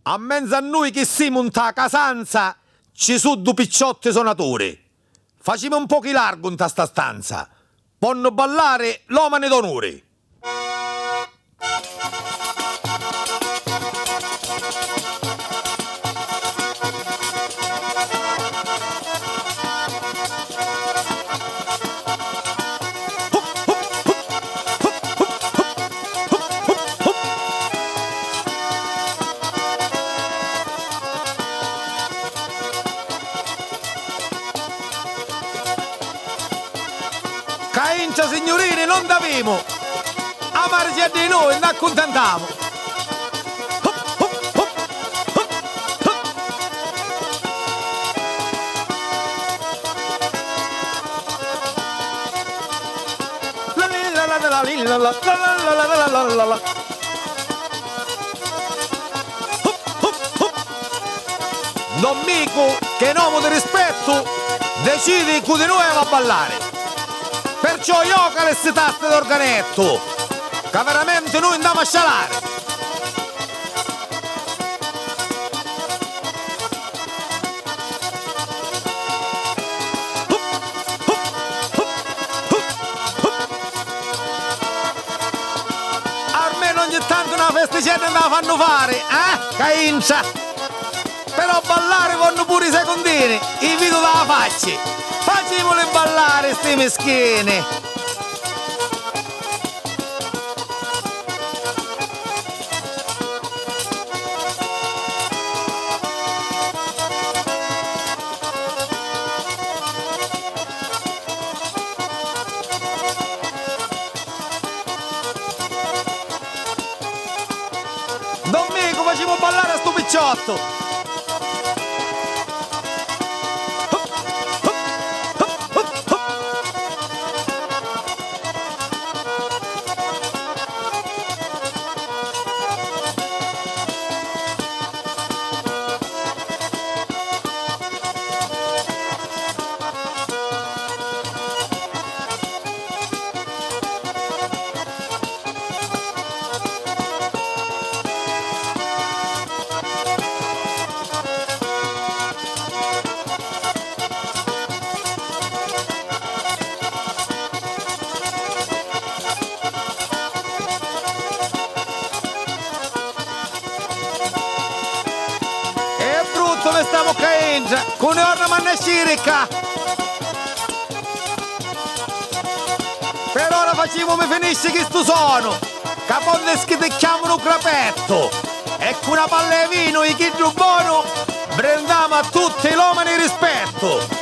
A mezzo a noi che siamo in ta casanza, ci sono due picciotti suonatori. Facciamo un po' chi largo in sta stanza. Ponno ballare l'omane d'onore. Caincia signorini non davemo, amarci di noi e ne accontentiamo. Don Mico, che è un uomo di rispetto, decide che di noi va a ballare. Perciò io che le taste d'organetto, che veramente noi andiamo a scialare. Almeno ogni tanto una festicella la fanno fare, Caincia? Però ballare vanno pure i secondini, i video dalla faccia. Facciamole ballare sti meschini! Don Mico, facciamo ballare a sto picciotto! Dove stiamo Caingia? Con le orna manna scirica! Per ora facciamo mi finisce che sto sono! Caponne che ti chiamano crapetto! E con una palla di vino e chi più buono, brendiamo a tutti l'uomo di rispetto!